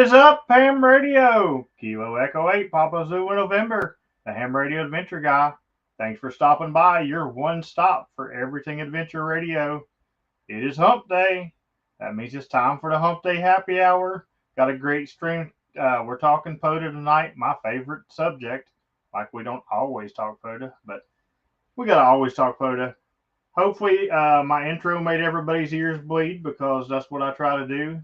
is up, Ham Radio? Kilo Echo 8, Papa Zulu November, the Ham Radio Adventure Guy. Thanks for stopping by, your one stop for everything Adventure Radio. It is Hump Day. That means it's time for the Hump Day Happy Hour. Got a great stream. We're talking Pota tonight, my favorite subject. Like we don't always talk Pota, but we got to always talk Pota. Hopefully, my intro made everybody's ears bleed because that's what I try to do.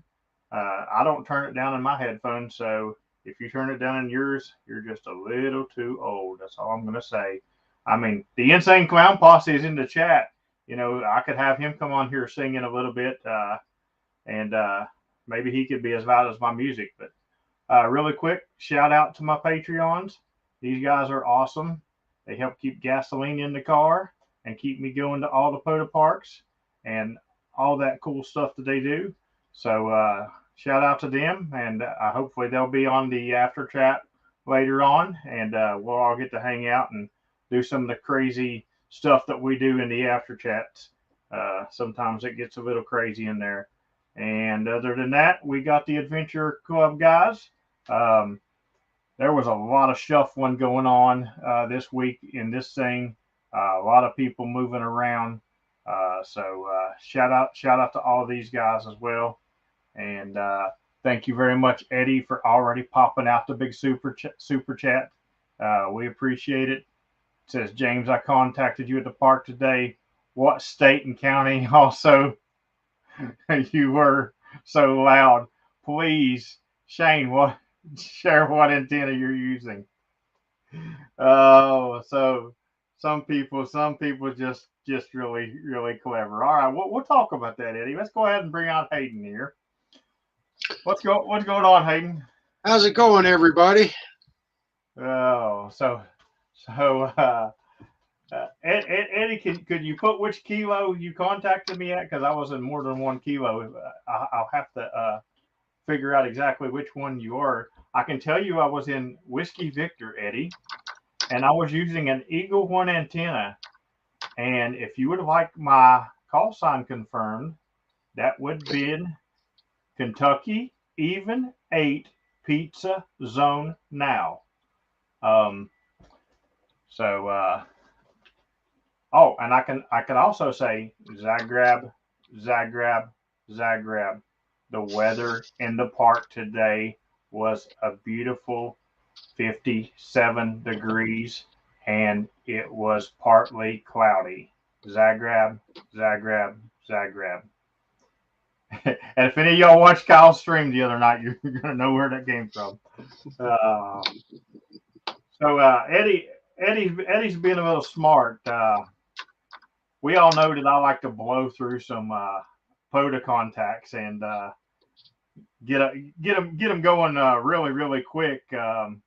I don't turn it down in my headphones, so if you turn it down in yours, you're just a little too old. That's all I'm going to say. I mean, the Insane Clown Posse is in the chat. You know, I could have him come on here singing a little bit, and maybe he could be as loud as my music. But really quick, shout out to my Patreons. These guys are awesome. They help keep gasoline in the car and keep me going to all the Pota parks and all that cool stuff that they do. So shout out to them, and hopefully they'll be on the after chat later on, and we'll all get to hang out and do some of the crazy stuff that we do in the after chats. Sometimes it gets a little crazy in there. And other than that, we got the Adventure Club guys. There was a lot of shuffling going on this week in this thing. A lot of people moving around. So shout out to all of these guys as well. And thank you very much, Eddie, for already popping out the big super chat. We appreciate it. It says, James, I contacted you at the park today. What state and county also you were so loud? Please, Shane, share what antenna you're using. Oh, so some people just really clever. All right, we'll talk about that, Eddie. Let's go ahead and bring out Hayden here. What's going on, Hayden? How's it going, everybody? Oh, so Eddie, could you put which kilo you contacted me at? Because I was in more than one kilo. I'll have to figure out exactly which one you are. I can tell you I was in Whiskey Victor, Eddie, and I was using an Eagle One antenna. And if you would like my call sign confirmed, that would be Kentucky Even 8 Pizza Zone Now. Oh, and I can also say Zagreb. The weather in the park today was a beautiful 57 degrees, and it was partly cloudy. Zagreb. And if any of y'all watched Kyle's stream the other night, you're gonna know where that came from. Eddie's being a little smart. We all know that I like to blow through some Pota contacts and get them going really quick. It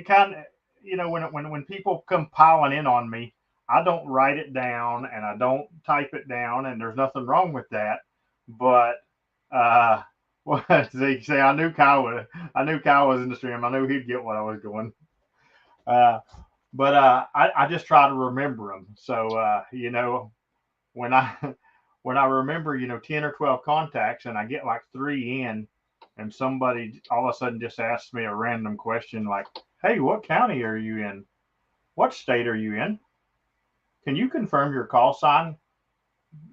kind of, you know, when people come piling in on me, I don't write it down and I don't type it down, and there's nothing wrong with that. But what they say, I knew Kyle was in the stream. I knew he'd get what I was doing. But I just try to remember them. So you know, when I remember, you know, 10 or 12 contacts, and I get like 3 in, and somebody all of a sudden just asks me a random question like, "Hey, what county are you in? What state are you in? Can you confirm your call sign?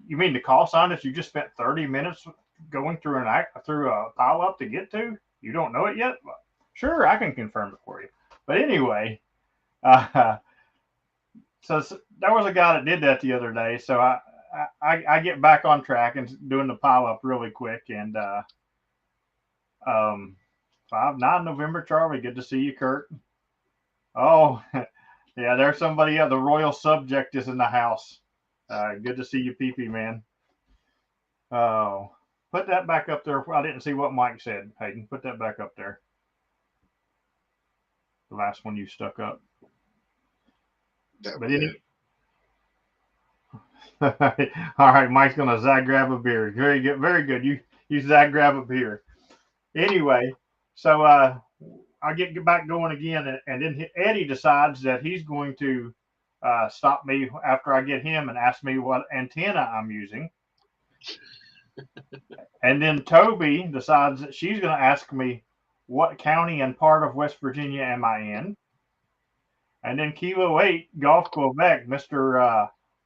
You mean the call sign that you just spent 30 minutes going through a pile up to get to? You don't know it yet? Sure, I can confirm it for you." But anyway, so there was a guy that did that the other day. So I get back on track and doing the pile up really quick. And 5-9 November, Charlie. Good to see you, Kurt. Oh, yeah, there's somebody. The royal subject is in the house. Good to see you, PP, man. Oh, put that back up there. I didn't see what Mike said. Hayden, put that back up there. The last one you stuck up. But all right, Mike's gonna grab a beer. Very good, very good. You grab a beer. Anyway, so I get back going again, and then Eddie decides that he's going to stop me after I get him and ask me what antenna I'm using. And then Toby decides that she's going to ask me what county and part of West Virginia am I in. And then Kilo 8, Golf Quebec, Mister.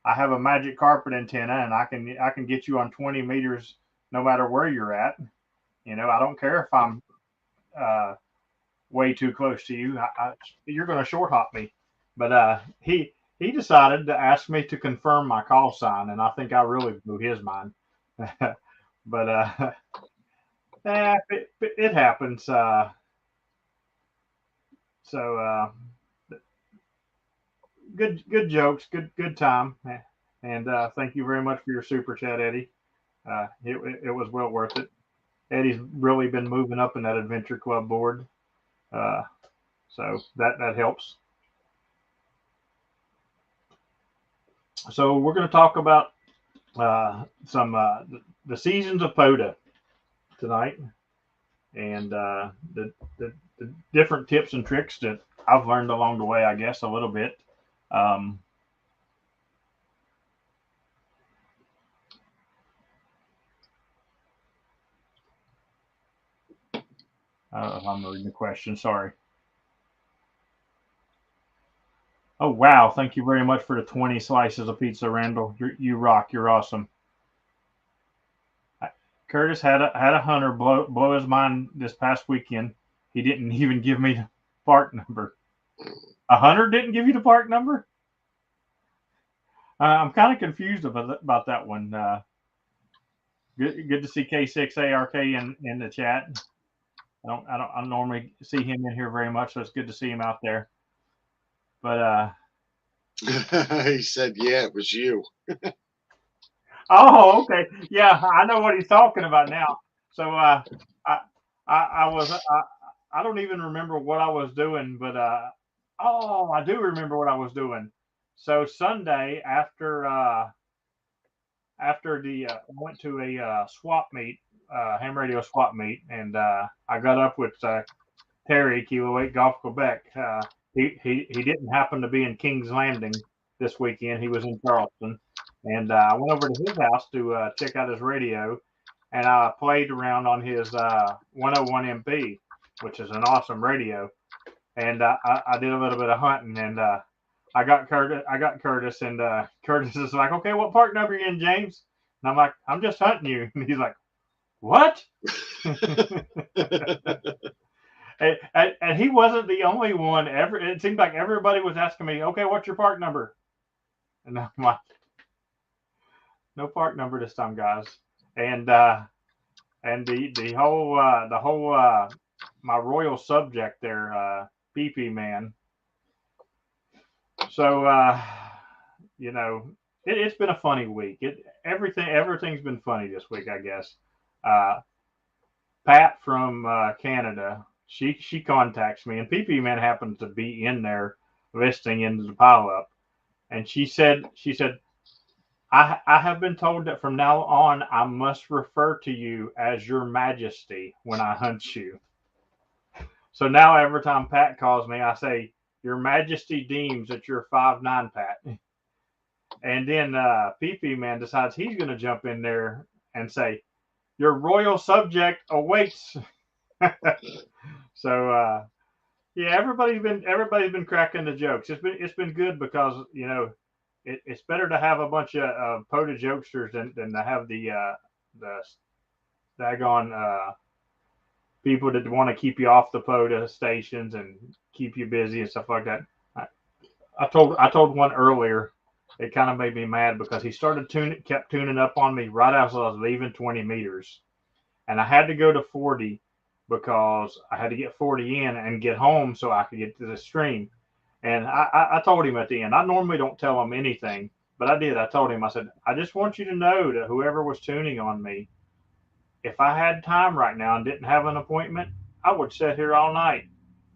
I have a magic carpet antenna, and I can get you on 20 meters no matter where you're at. I don't care if I'm uh, way too close to you. You're going to short hop me. But he decided to ask me to confirm my call sign, and I think I really blew his mind. But it happens. So good jokes, good time, and thank you very much for your super chat, Eddie. It was well worth it. Eddie's really been moving up in that adventure club board, uh, so that helps. So we're going to talk about some the seasons of Pota tonight, and the different tips and tricks that I've learned along the way. I guess a little bit. Um, I'm reading the question. Sorry. Oh wow! Thank you very much for the 20 slices of pizza, Randall. You rock. You're awesome. Curtis had a hunter blow his mind this past weekend. He didn't even give me the park number. A hunter didn't give you the park number? I'm kind of confused about that one. Good to see K6ARK in the chat. I don't normally see him in here very much, so it's good to see him out there. But He said, "Yeah, it was you." oh, okay, yeah, I know what he's talking about now. So I I don't even remember what I was doing, but oh, I do remember what I was doing. So Sunday after the I went to a swap meet, ham radio swap meet, and I got up with Terry Kilo 8 Golf Quebec. He didn't happen to be in King's Landing this weekend. He was in Charleston, and I went over to his house to check out his radio, and I played around on his 101 MP, which is an awesome radio. And I did a little bit of hunting, and I got Curtis, and Curtis is like, "Okay, what park number are you in, James?" And I'm like, "I'm just hunting you." And he's like, "What?" And he wasn't the only one. It seemed like everybody was asking me, "Okay, what's your park number?" And I'm like, "No park number this time, guys." And the whole my royal subject there, PP man. So you know, it's been a funny week. Everything's been funny this week, I guess. Uh, Pat from Canada, she contacts me, and PP Man happens to be in there listening into the pile up, and she said I have been told that from now on I must refer to you as Your Majesty when I hunt you. So now every time Pat calls me, I say Your Majesty deems that you're 5'9", Pat. And then PP Man decides he's going to jump in there and say, "Your royal subject awaits." So yeah, everybody's been cracking the jokes. It's been good because it's better to have a bunch of POTA jokesters than to have the daggone people that want to keep you off the POTA stations and keep you busy and stuff like that. I, I told one earlier. It kind of made me mad because he kept tuning up on me right as I was leaving 20 meters, and I had to go to 40 because I had to get 40 in and get home so I could get to the stream. And I told him at the end, I normally don't tell him anything, but I did. I told him, I said, I just want you to know that whoever was tuning on me, if I had time right now and didn't have an appointment, I would sit here all night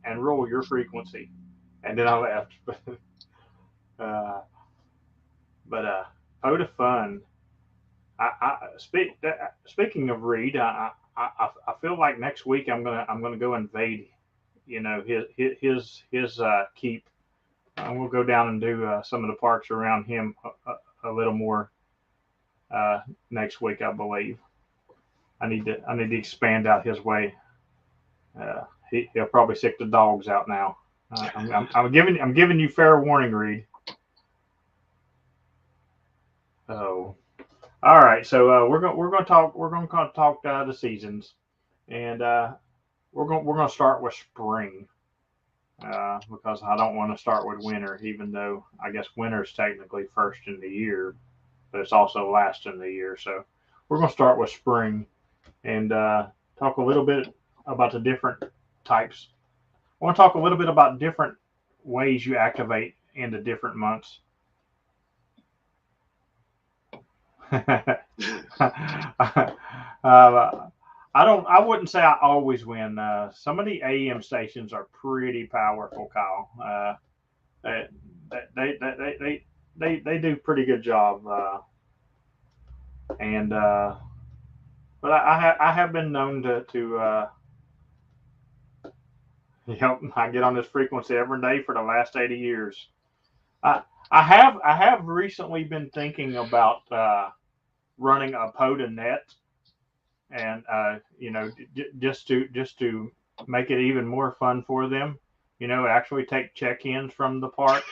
and roll your frequency. And then I left. uh, but Oda Fun, speaking of Reed, I feel like next week I'm gonna go invade, his keep. We'll go down and do some of the parks around him a little more next week, I believe. I need to expand out his way. He'll probably sick the dogs out now. I'm giving you fair warning, Reed. Oh, all right. So we're gonna talk the seasons, and we're gonna start with spring. Because I don't want to start with winter, even though I guess winter is technically first in the year, but it's also last in the year. So we're going to start with spring and talk a little bit about the different types. I want to talk a little bit about different ways you activate in the different months. I wouldn't say I always win. Some of the AM stations are pretty powerful, Kyle. They, they do pretty good job. And but I have been known to I get on this frequency every day for the last 80 years. I have recently been thinking about running a Pota net, and just to make it even more fun for them. Actually take check-ins from the park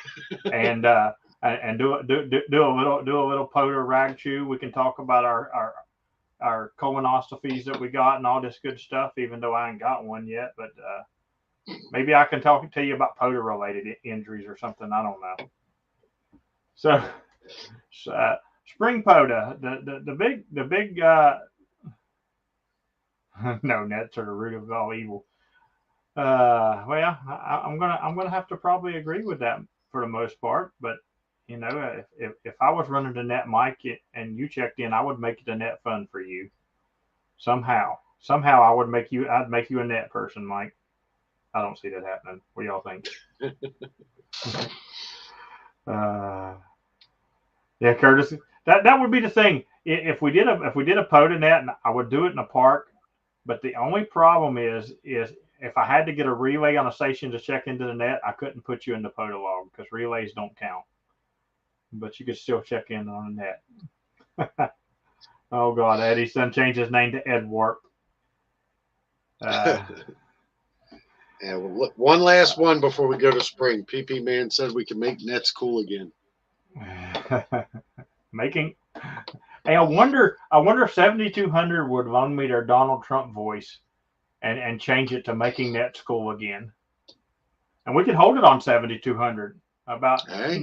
and do a little Pota rag chew. We can talk about our colonoscopies that we got and all this good stuff, even though I ain't got one yet. But maybe I can talk to you about Pota related injuries or something. I don't know. So, spring Pota, the big no, nets are the root of all evil. Well, I'm gonna have to probably agree with that for the most part. But if I was running the net, Mike, and you checked in, I would make the net fun for you somehow. I'd make you a net person, Mike. I don't see that happening. What do y'all think? uh, yeah, Curtis, that would be the thing. If we did a Pota net, I would do it in a park. But the only problem is if I had to get a relay on a station to check into the net, I couldn't put you in the Pota log because relays don't count. But you could still check in on the net. Oh God, Eddie's son changed his name to Ed Warp. Yeah, well, look, one last one before we go to spring. PP Man said we can make nets cool again. Making. Hey, I wonder if 7200 would loan me their Donald Trump voice and change it to making nets cool again, and we could hold it on 7200 about Hey,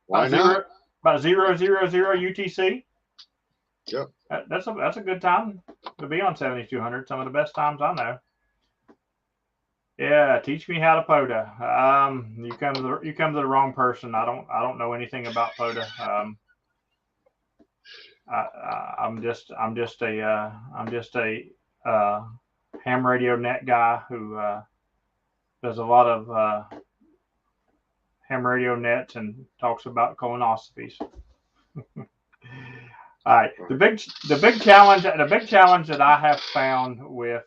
why about not? 000 UTC. Yep. That's a good time to be on 7200. Some of the best times I know. Yeah, teach me how to Pota. You come to the wrong person. I don't know anything about Pota. I'm just a ham radio net guy who does a lot of ham radio nets and talks about colonoscopies. All right, the big challenge that I have found with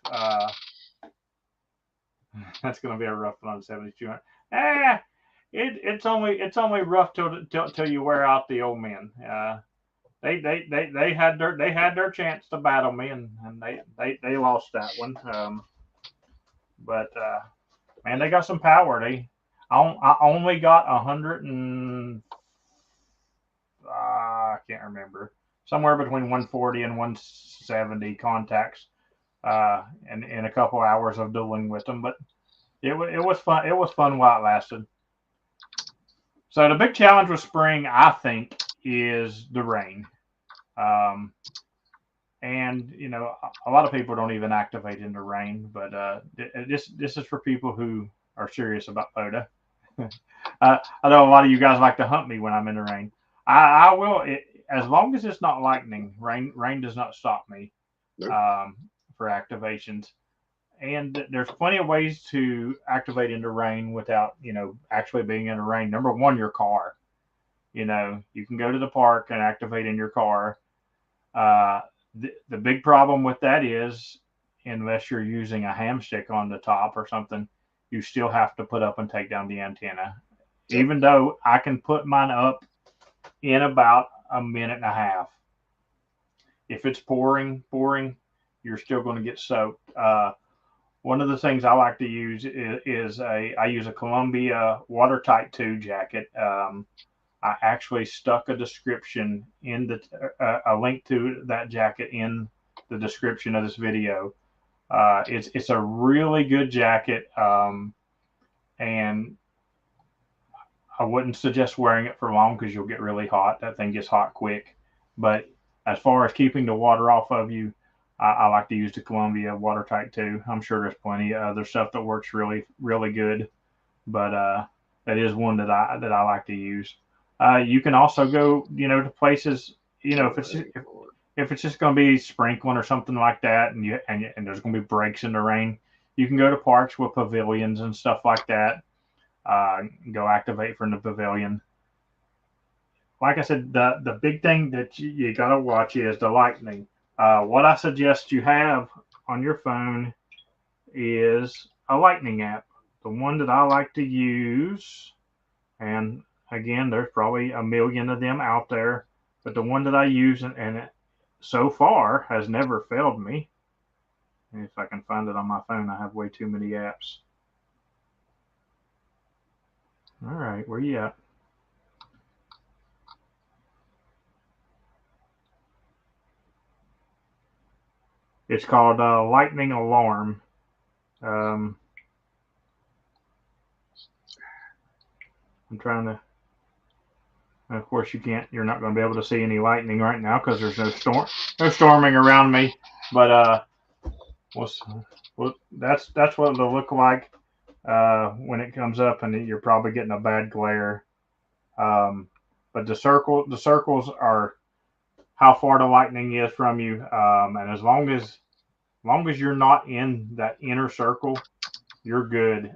that's going to be a rough one on 7200. Eh, it's only rough till you wear out the old men. They had their chance to battle me, and they lost that one. But man, they got some power. I only got 100 and I can't remember, somewhere between 140 and 170 contacts in a couple hours of dueling with them. But it was fun. It was fun while it lasted. So the big challenge with spring, I think, is the rain. Um, and a lot of people don't even activate in the rain, but this is for people who are serious about Pota. I know a lot of you guys like to hunt me when I'm in the rain. I will, as long as it's not lightning. Rain does not stop me Nope. for activations. And there's plenty of ways to activate in the rain without actually being in the rain. Number one, your car. You can go to the park and activate in your car. Uh, the big problem with that is, unless you're using a hamstick on the top or something, you still have to put up and take down the antenna. Yep. Even though I can put mine up in about a minute and a half. If it's pouring, you're still going to get soaked. One of the things I like to use is I use a Columbia watertight 2 jacket. I actually stuck a description in a link to that jacket in the description of this video. It's a really good jacket, and I wouldn't suggest wearing it for long because you'll get really hot. That thing gets hot quick. But as far as keeping the water off of you, I like to use the Columbia watertight 2. I'm sure there's plenty of other stuff that works really, really good, but that is one that I like to use. You can also go, to places, if it's just going to be sprinkling or something like that, and there's going to be breaks in the rain, you can go to parks with pavilions and stuff like that. Go activate from the pavilion. Like I said, the big thing that you got to watch is the lightning. What I suggest you have on your phone is a lightning app. The one that I like to use, and again, there's probably a million of them out there, but the one that I use and it so far has never failed me. And if I can find it on my phone, I have way too many apps. All right, where you at? It's called Lightning Alarm. I'm trying to. Of course, You're not going to be able to see any lightning right now because there's no storming around me. But that's what it'll look like when it comes up, and you're probably getting a bad glare. But the circles are how far the lightning is from you, and as long as you're not in that inner circle, you're good.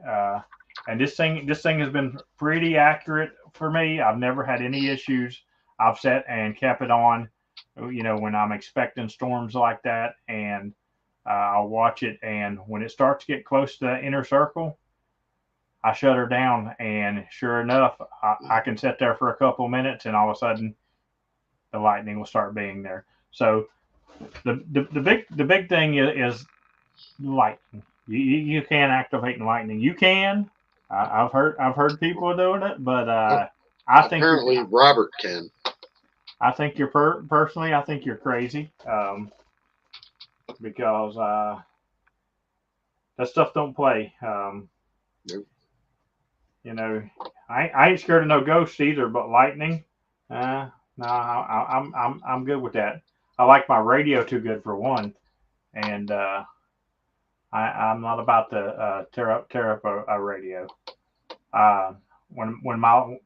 And this thing has been pretty accurate for me. I've never had any issues. I've set and kept it on, when I'm expecting storms like that, and I'll watch it. And when it starts to get close to the inner circle, I shut her down. And sure enough, I can sit there for a couple of minutes, and all of a sudden, the lightning will start being there. So the big thing is lightning. You can activate lightning. You can. I've heard people doing it, but I think apparently Robert can. I think you're personally. I think you're crazy, because that stuff don't play. Nope. I ain't scared of no ghosts either, but lightning. No, I'm good with that. I like my radio too good for one, and I'm not about to tear up a radio. Uh, when I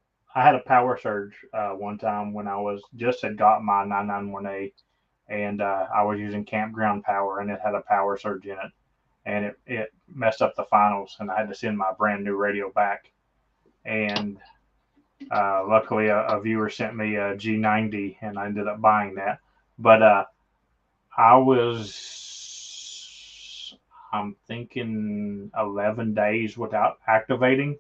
had a power surge one time when I was just had got my 991A, and I was using campground power, and it had a power surge in it, and it messed up the finals, and I had to send my brand new radio back. And luckily, a viewer sent me a G90, and I ended up buying that. But I'm thinking 11 days without activating.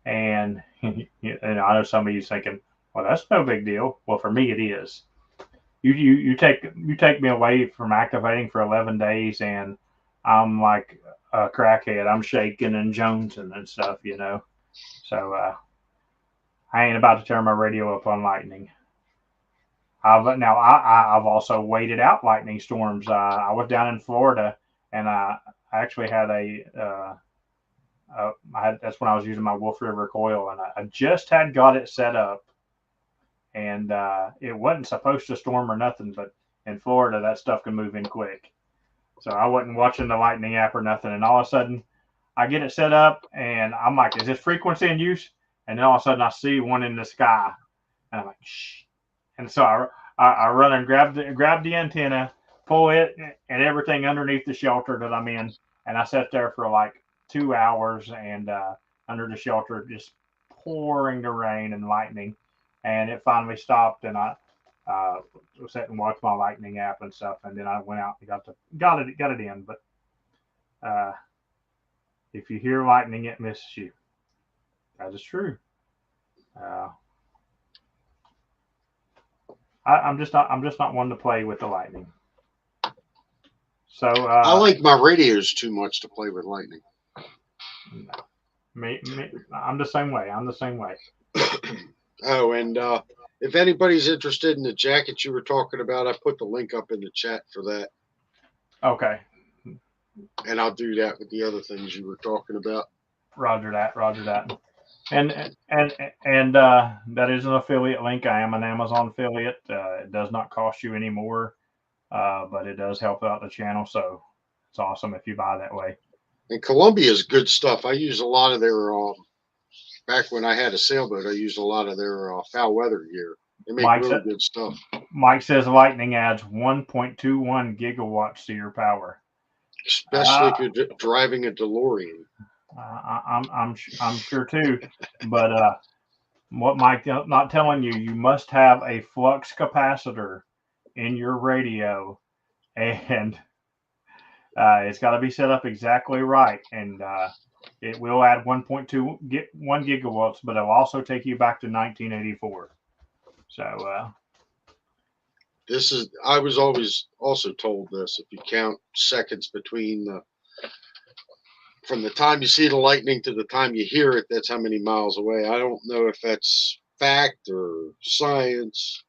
And, I know some of you thinking, well, that's no big deal. Well, for me, it is. You take me away from activating for 11 days, and I'm like a crackhead. I'm shaking and jonesing and stuff. So I ain't about to turn my radio up on lightning. I've also waited out lightning storms. I was down in Florida, and I actually had that's when I was using my Wolf River coil, and I just had got it set up, and it wasn't supposed to storm or nothing, but in Florida that stuff can move in quick. So I wasn't watching the lightning app or nothing, and all of a sudden I get it set up, and I'm like, is this frequency in use? And then all of a sudden I see one in the sky, and I'm like, shh. And so I run and grab the antenna, pull it and everything underneath the shelter that I'm in, and I sat there for like 2 hours and under the shelter, just pouring the rain and lightning, and it finally stopped, and I sat and watched my lightning app and stuff, and then I went out and got it in. But if you hear lightning, it misses you. That is true. I'm just not one to play with the lightning. So I like my radios too much to play with lightning. I'm the same way. I'm the same way. Oh, and if anybody's interested in the jacket you were talking about, I put the link up in the chat for that. Okay. And I'll do that with the other things you were talking about. Roger that. Roger that. And that is an affiliate link. I am an Amazon affiliate. It does not cost you any more, but it does help out the channel. So it's awesome if you buy that way. And Columbia's good stuff. I use a lot of their back when I had a sailboat. I used a lot of their foul weather gear. They make really good stuff. Mike says Lightning adds 1.21 gigawatts to your power, especially if you're driving a DeLorean. I'm sure too, but what Mike not telling you, you must have a flux capacitor in your radio, and it's got to be set up exactly right, and it will add 1.21 gigawatts, but it'll also take you back to 1984. So I was always also told this, if you count seconds between from the time you see the lightning to the time you hear it, that's how many miles away. I don't know if that's fact or science.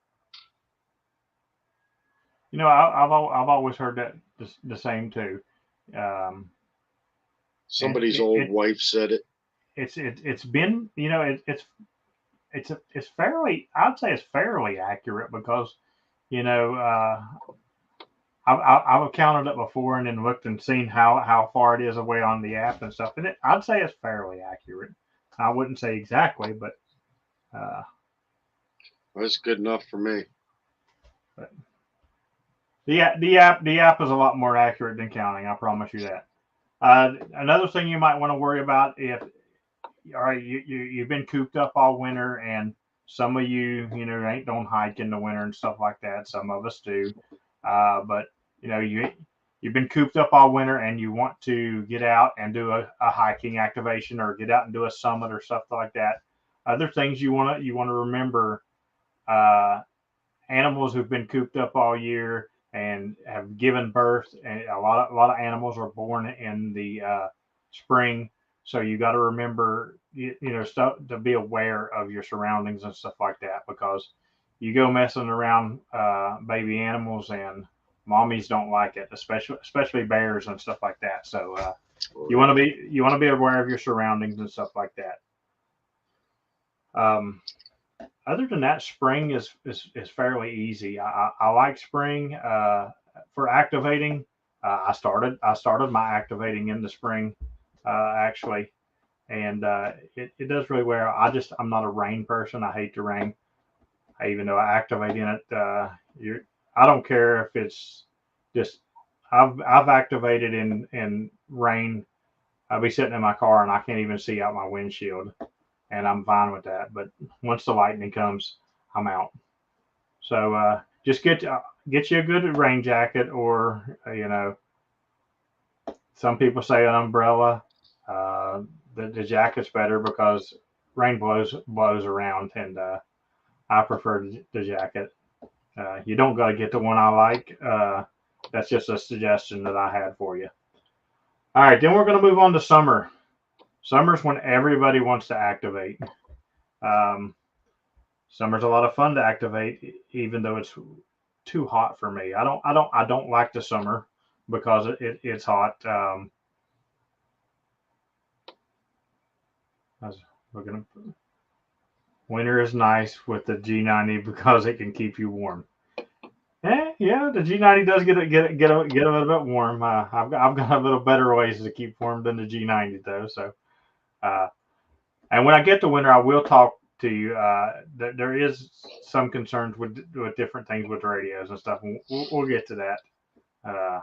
You know, I've always heard that the same too. Somebody's old wife said it. It's been, you know, it's fairly, I'd say it's fairly accurate because, you know, I've counted it before and then looked and seen how far it is away on the app and stuff, and I'd say it's fairly accurate. I wouldn't say exactly, but that's good enough for me. But the app is a lot more accurate than counting. I promise you that. Another thing you might want to worry about if all right, you've been cooped up all winter, and some of you don't hike in the winter and stuff like that. Some of us do, but you've been cooped up all winter, and you want to get out and do a hiking activation, or get out and do a summit or stuff like that. Other things you want to remember: animals who've been cooped up all year and have given birth, and a lot of animals are born in the spring. So you got to remember, stuff to be aware of your surroundings and stuff like that, because you go messing around baby animals, and mommies don't like it, especially bears and stuff like that. So you want to be aware of your surroundings and stuff like that. Other than that, spring is fairly easy. I like spring for activating. I started my activating in the spring actually, and it does really well. I'm not a rain person. I hate the rain. Even though I activate in it, I don't care if it's just I've activated in rain. I'll be sitting in my car and I can't even see out my windshield, and I'm fine with that. But once the lightning comes, I'm out. So just get you a good rain jacket, or some people say an umbrella. The jacket's better because rain blows around, and I prefer the jacket. You don't got to get the one I like. That's just a suggestion that I had for you. All right, then we're going to move on to summer. Summer's when everybody wants to activate. Summer's a lot of fun to activate, even though it's too hot for me. I don't like the summer because it's hot. Winter is nice with the G90 because it can keep you warm. Yeah, the G90 does get a little bit warm. I've got a little better ways to keep warm than the G90 though. So, and when I get to winter, I will talk to you. There is some concerns with different things with radios and stuff. We'll get to that.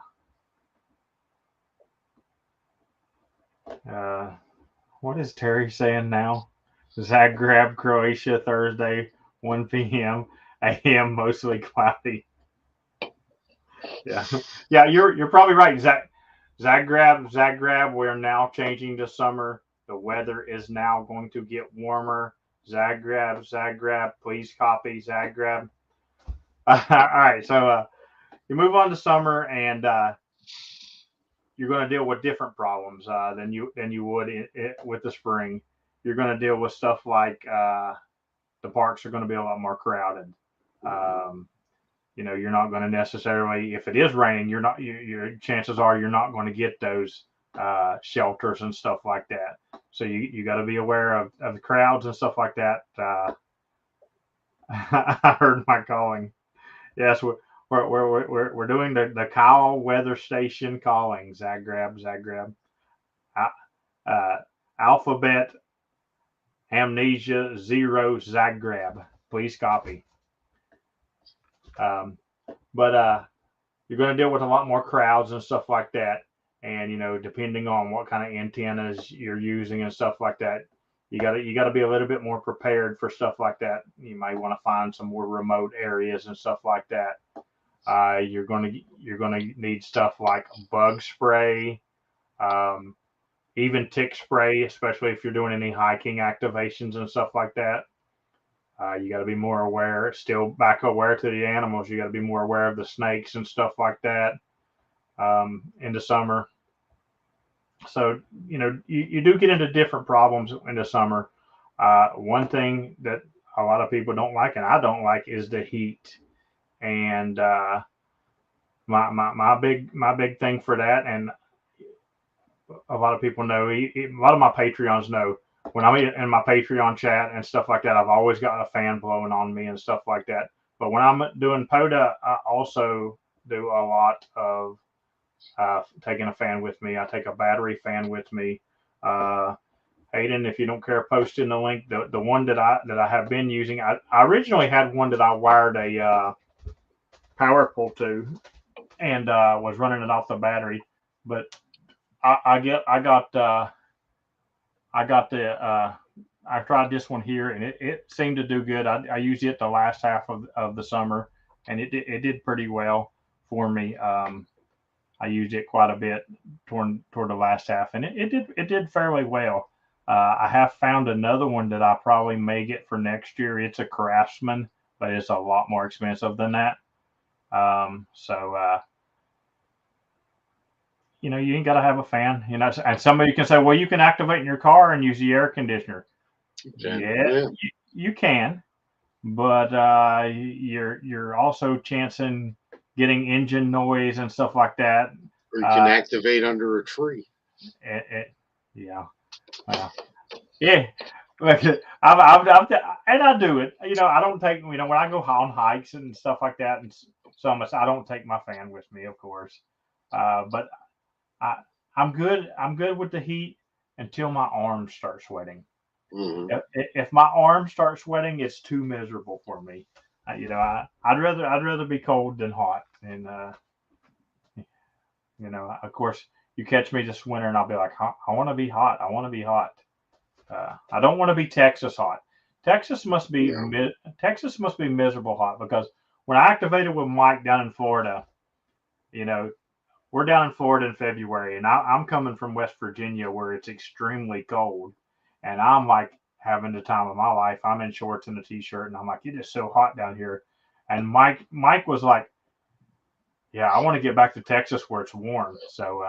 What is Terry saying now? Zagreb, Croatia, Thursday, 1 p.m. a.m. mostly cloudy. Yeah, you're probably right. Zagreb, we're now changing to summer. The weather is now going to get warmer. Zagreb, please copy Zagreb. All right, so you move on to summer, and you're going to deal with different problems than you would with the spring. You're going to deal with stuff like the parks are going to be a lot more crowded. Um, you're not going to necessarily, if it is raining, you're not. Your chances are you're not going to get those shelters and stuff like that. So you got to be aware of the crowds and stuff like that. I heard my calling. Yes, we're doing the Kyle weather station calling. Zagreb, Zagreb. Uh, Alphabet Amnesia Zero Zagreb. Please copy. Um, but you're going to deal with a lot more crowds and stuff like that. And depending on what kind of antennas you're using and stuff like that, you got to be a little bit more prepared for stuff like that. You might want to find some more remote areas and stuff like that. You're gonna need stuff like bug spray, um, even tick spray, especially if you're doing any hiking activations and stuff like that. You got to be more aware, still back aware to the animals. You got to be more aware of the snakes and stuff like that in the summer. So, you do get into different problems in the summer. One thing that a lot of people don't like, and I don't like, is the heat. And my big thing for that, and a lot of people know, a lot of my Patreons know, when I'm in my Patreon chat and stuff like that, I've always got a fan blowing on me and stuff like that. But when I'm doing Pota, I also do a lot of taking a fan with me. I take a battery fan with me. Uh, Hayden, if you don't care, post in the link. The one that I have been using. I originally had one that I wired a power pull to and was running it off the battery, but I got the I tried this one here, and it seemed to do good. I used it the last half of the summer, and it did pretty well for me. I used it quite a bit toward the last half, and it did fairly well. I have found another one that I probably may get for next year. It's a Craftsman, but it's a lot more expensive than that. So you ain't got to have a fan. And somebody can say, well, you can activate in your car and use the air conditioner. Yeah, Yeah. you can, but you're also chancing getting engine noise and stuff like that. Or you can Uh, activate under a tree. yeah, well, yeah. Like, and I do it. I don't take. When I go on hikes and stuff like that, and summits, I don't take my fan with me, of course. But I, I'm good. I'm good with the heat until my arms start sweating. Hmm. If my arms start sweating, it's too miserable for me. I'd rather be cold than hot. And of course, you catch me this winter, and I'll be like, I want to be hot. I want to be hot. I don't want to be Texas hot. Texas must be Yeah. Texas must be miserable hot, because when I activated with Mike down in Florida, you know, we're down in Florida in February, and I'm coming from West Virginia where it's extremely cold, and I'm like having the time of my life. I'm in shorts and a t-shirt, and I'm like, it is so hot down here. And Mike was like, yeah, I want to get back to Texas where it's warm. So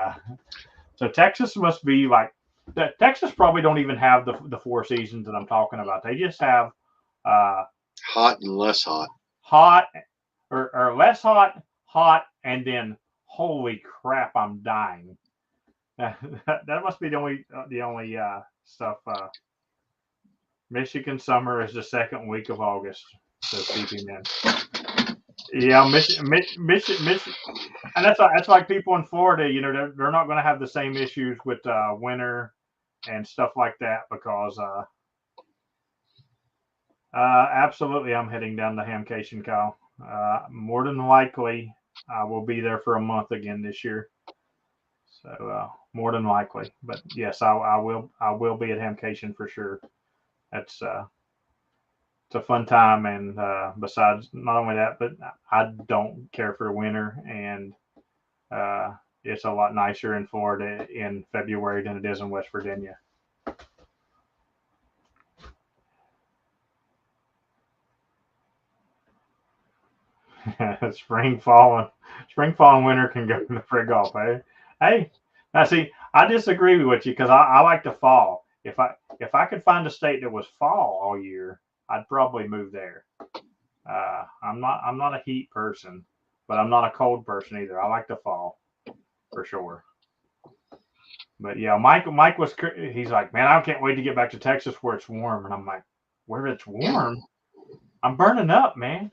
Texas must be like that. Texas probably don't even have the four seasons that I'm talking about. They just have uh, Hot and less hot. hot, or less hot, hot, and then holy crap, I'm dying. That must be the only stuff. Michigan summer is the second week of August, says PP Man. Yeah, Michigan, and that's like people in Florida. They're not going to have the same issues with winter and stuff like that, because absolutely, I'm heading down to Hamcation, Kyle. More than likely, I will be there for a month again this year. So more than likely, but yes, I will. I will be at Hamcation for sure. That's it's a fun time, and besides, not only that, but I don't care for winter, and uh, it's a lot nicer in Florida in February than it is in West Virginia. Spring, fall, and winter can go to the frig off. Hey, now see, I disagree with you because I like the fall. If I could find a state that was fall all year, I'd probably move there. I'm not a heat person, but I'm not a cold person either. I like the fall for sure. But yeah, Mike was he's like, man, I can't wait to get back to Texas where it's warm, and I'm like, where it's warm? I'm burning up, man.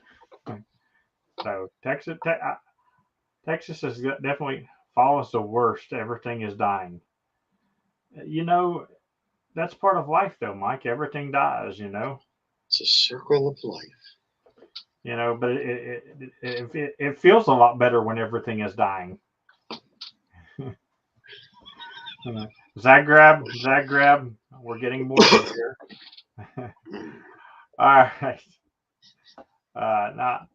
So Texas is definitely fall is the worst. Everything is dying. You know, that's part of life, though, Mike. Everything dies. It's a circle of life. But it feels a lot better when everything is dying. Zagreb. We're getting more here. All right. Now,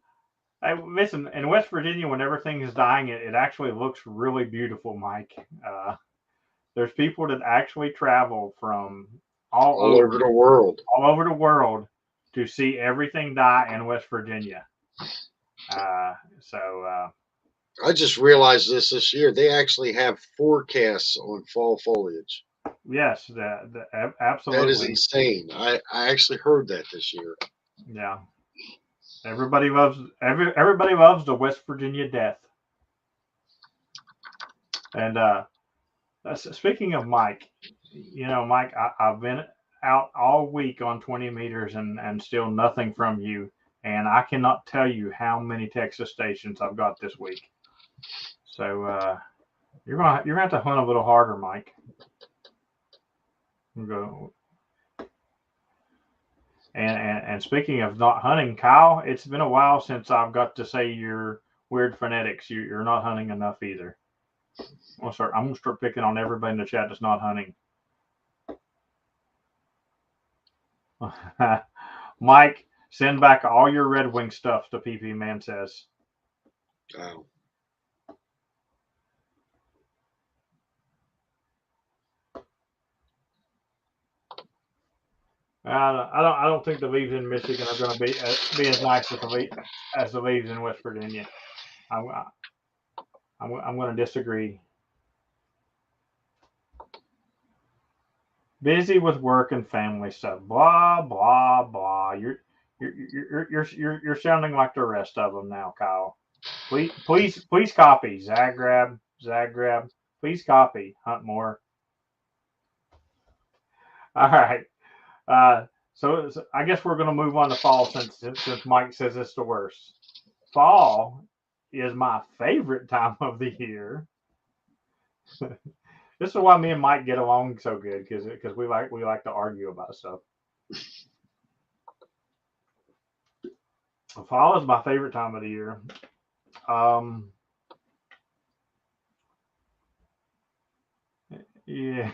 hey, listen, in West Virginia, when everything is dying, it actually looks really beautiful, Mike. There's people that actually travel from all All over the world. all over the world to see everything die in West Virginia. So I just realized this year. They actually have forecasts on fall foliage. yes, That is absolutely, insane. I actually heard that this year. yeah. Everybody loves the West Virginia death. And speaking of Mike, Mike, I've been out all week on 20 meters and still nothing from you. And I cannot tell you how many Texas stations I've got this week. So you're gonna have to hunt a little harder, Mike. Go. And speaking of not hunting, Kyle, it's been a while since I've got to say your weird phonetics. You're not hunting enough either. I'm gonna start picking on everybody in the chat that's not hunting. Mike, send back all your Red Wing stuff to PP Man says. Oh. I don't think the leaves in Michigan are going to be as nice as the leaves in West Virginia. I'm going to disagree. Busy with work and family stuff. Blah blah blah. You're sounding like the rest of them now, Kyle. Please copy Zagreb. Please copy Hunt more. All right. So I guess we're going to move on to fall since Mike says it's the worst. Fall is my favorite time of the year. This is why me and Mike get along so good because we like to argue about stuff. Fall is my favorite time of the year. Yeah.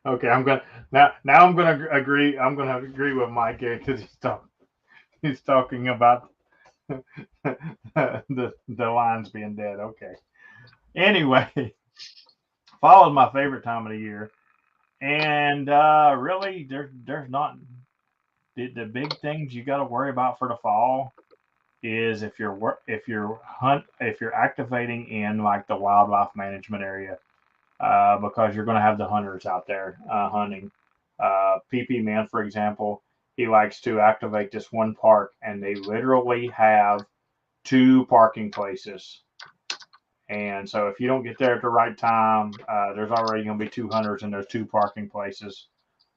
Okay, I'm gonna agree. I'm gonna agree with Mike here because he's talking about the lines being dead. Okay. Anyway, fall is my favorite time of the year, and really, there's not the big things you got to worry about for the fall is if you're activating in like the wildlife management area, because you're going to have the hunters out there hunting. PP Man, for example, he likes to activate this one park, and they literally have two parking places. And so if you don't get there at the right time, there's already going to be two hunters and there's two parking places.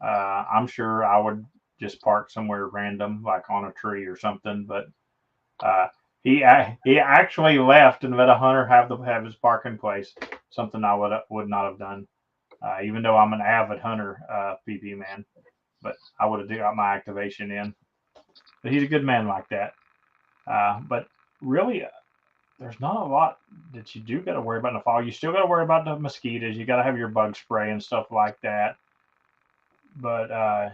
I'm sure I would just park somewhere random, like on a tree or something. But uh, he actually left and let a hunter have his parking place. Something I would not have done, even though I'm an avid hunter, PP Man. But I would have got my activation in. But he's a good man like that. But really, there's not a lot that you do got to worry about in the fall. You still got to worry about the mosquitoes. You got to have your bug spray and stuff like that. But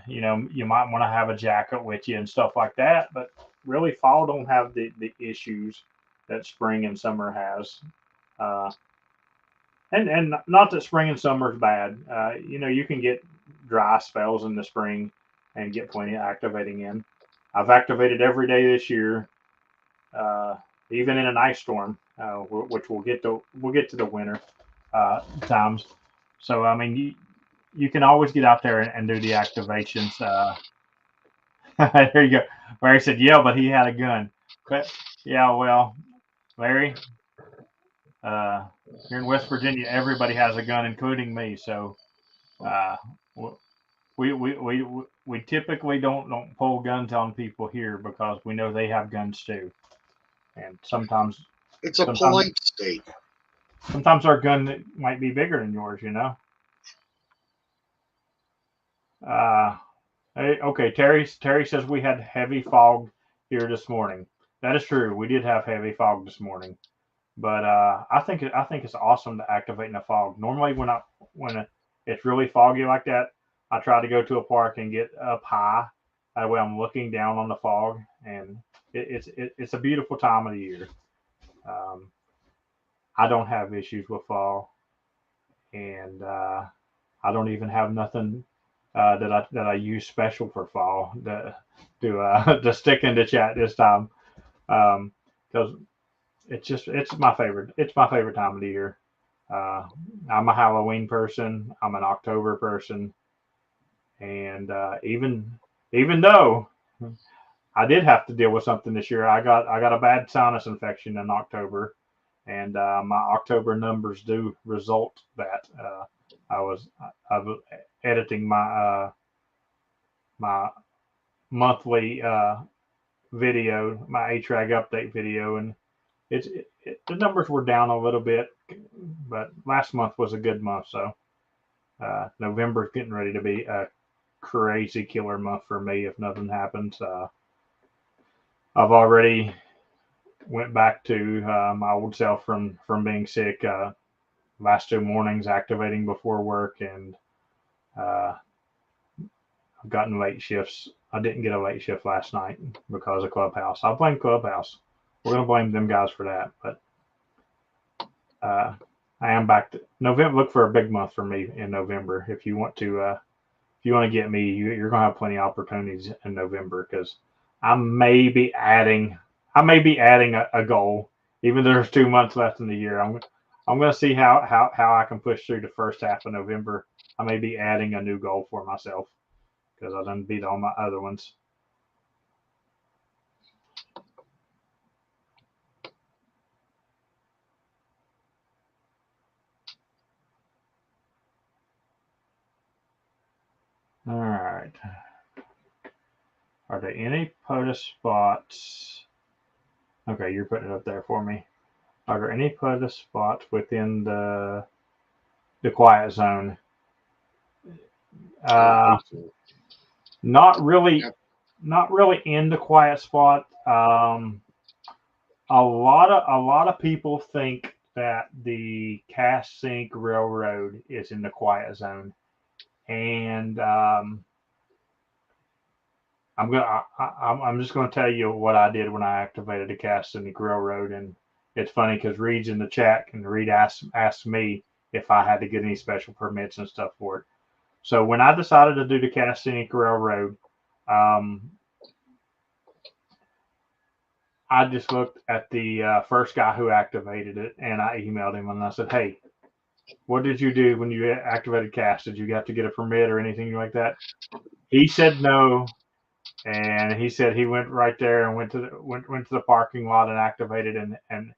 you might want to have a jacket with you and stuff like that. But really, fall don't have the issues that spring and summer has. Uh, and not that spring and summer is bad. You can get dry spells in the spring and get plenty of activating in. I've activated every day this year. even in an ice storm, which we'll get to the winter times. So I mean, you can always get out there and do the activations. There you go. Larry said, "Yeah, but he had a gun." But yeah, well, Larry, uh, here in West Virginia, everybody has a gun, including me. So uh, we typically don't pull guns on people here because we know they have guns too, and It's a sometimes polite state. sometimes our gun might be bigger than yours. You know. Uh, Hey, okay, Terry says we had heavy fog here this morning. That is true. We did have heavy fog this morning, but I think it's awesome to activate in the fog. Normally, when it's really foggy like that, I try to go to a park and get up high. That way, I'm looking down on the fog, and it's a beautiful time of the year. Um, I don't have issues with fall, and I don't even have nothing that I use special for fall to stick into chat this time because it's my favorite. It's my favorite time of the year. Uh, I'm a Halloween person. I'm an October person, and even though I did have to deal with something this year, I got a bad sinus infection in October, and my October numbers do result that I was editing my monthly video, my HRAG update video, and the numbers were down a little bit, but last month was a good month. So November's getting ready to be a crazy killer month for me if nothing happens. I've already went back to my old self from being sick. Last 2 mornings activating before work, and uh, I've gotten late shifts. I didn't get a late shift last night because of Clubhouse. I blame Clubhouse. We're gonna blame them guys for that. But uh, I am back to November. Look for a big month for me in November. If you want to, get me, you're gonna have plenty of opportunities in November because I may be adding. I may be adding a goal, even though there's 2 months left in the year. I'm gonna see how I can push through the first half of November. I may be adding a new goal for myself because I done beat all my other ones. All right. Are there any POTA spots? Okay, you're putting it up there for me. Are there any POTA spots within the quiet zone? I don't Uh, think so. not really, Yep. not really in the quiet spot. A lot of people think that the Cass Sink Railroad is in the quiet zone, and I'm just gonna tell you what I did when I activated the Cass Sink Railroad, and it's funny because Reed's in the chat, and Reed asked me if I had to get any special permits and stuff for it. So when I decided to do the Cass Sink Railroad, um, I just looked at the first guy who activated it, and I emailed him and I said, "Hey, what did you do when you activated Cass? Did you have to get a permit or anything like that?" He said no, and he said he went right there and went to the parking lot and activated, and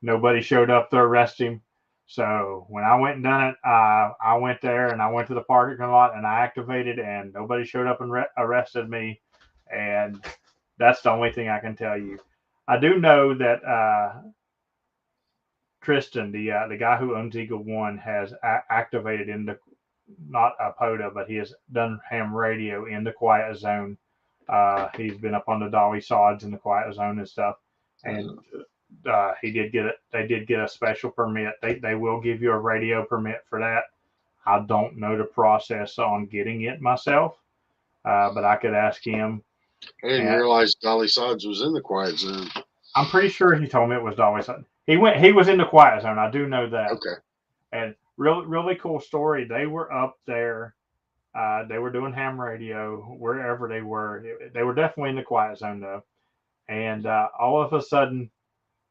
nobody showed up to arrest him. So when I went and done it, I went there and I went to the parking lot and I activated, and nobody showed up and arrested me. And that's the only thing I can tell you. I do know that Tristan, the guy who owns Eagle One, has activated in the not a Pota, but he has done ham radio in the quiet zone. He's been up on the dolly sods in the quiet zone and stuff, and he did get it. They did get a special permit. They will give you a radio permit for that. I don't know the process on getting it myself, but I could ask him. I didn't And realize Dolly Sods was in the quiet zone. I'm pretty sure he told me it was Dolly Sod. He was in the quiet zone. I do know that. Okay. And really cool story. They were up there. They were doing ham radio wherever they were. They were definitely in the quiet zone though. And all of a sudden,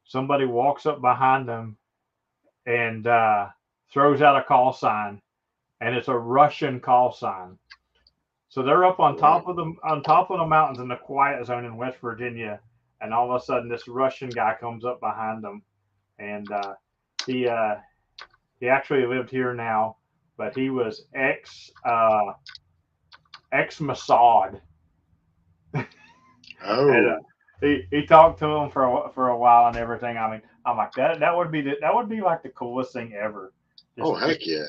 somebody walks up behind them and throws out a call sign, and it's a Russian call sign. So they're up on top of the mountains in the quiet zone in West Virginia, and all of a sudden this Russian guy comes up behind them, and he uh, he actually lived here now, but he was ex Mossad, and Oh, he talked to him for a while and everything. I mean, I'm like that would be like the coolest thing ever. oh, Just heck yeah.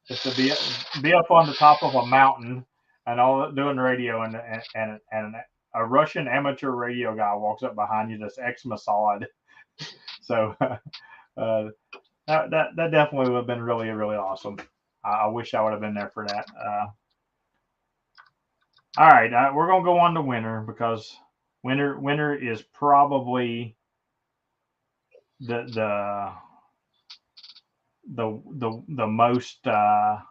just to be up on the top of a mountain and all doing radio and a Russian amateur radio guy walks up behind you that's ex Mossad. So that definitely would have been really awesome. I wish I would have been there for that. All right, we're gonna go on to winter because winter is probably the the the most hard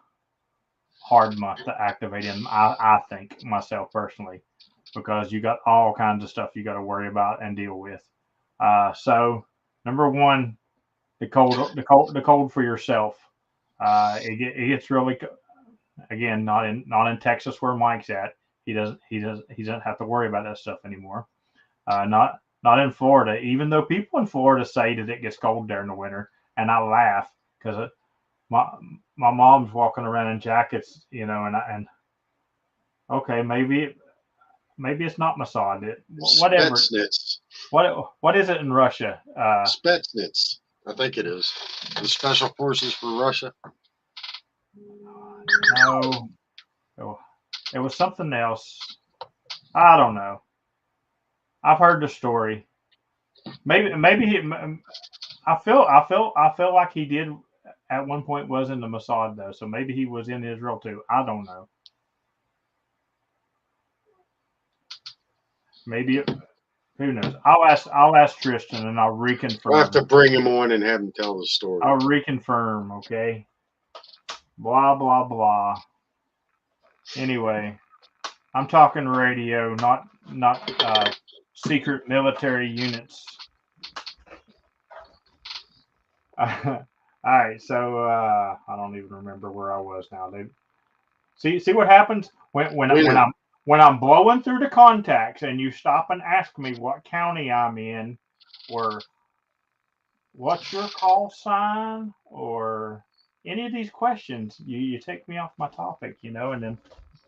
month to activate in. I think myself personally because you got all kinds of stuff you got to worry about and deal with. So number one, the cold for yourself. It gets really again not in Texas where Mike's at. He doesn't have to worry about that stuff anymore. Not in Florida, even though people in Florida say that it gets cold there in the winter, and I laugh because my my mom's walking around in jackets, you know, and okay, maybe it's not Mossad, whatever. Spetsnaz. What is it in Russia? Spetsnaz. I think it is. The special forces for Russia. No, it was something else. I don't know. I've heard the story. Maybe I feel like he did at one point was in the Mossad though, so maybe he was in Israel too. I don't know. Maybe who knows? I'll ask Tristan and I'll We'll have to reconfirm. bring him on and have him tell the story. I'll reconfirm. Okay. Blah blah blah. Anyway, I'm talking radio, not secret military units. All right, so I don't even remember where I was now. They see what happens Winner. when I'm blowing through the contacts and you stop and ask me what county I'm in, or what's your call sign, or any of these questions, you take me off my topic, you know, and then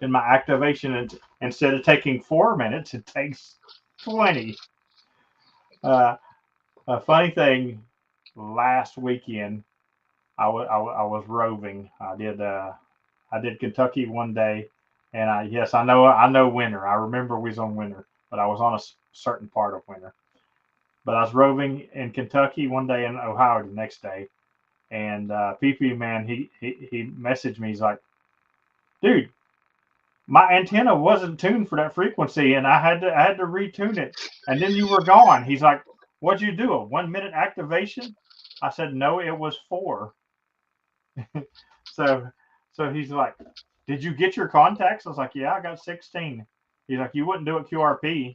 in my activation, instead of taking 4 minutes, it takes 20. Uh, a funny thing, last weekend I was roving. I did Kentucky one day, and yes I know winter. I remember we was on winter, but I was on a certain part of winter. But I was roving in Kentucky one day and Ohio the next day, and PP man he messaged me. He's like, dude, my antenna wasn't tuned for that frequency, and I had to retune it, and then you were gone. He's like, what'd you do? A 1 minute activation? I said no, it was four. So he's like, did you get your contacts? I was like, yeah, I got 16. He's like, you wouldn't do it QRP.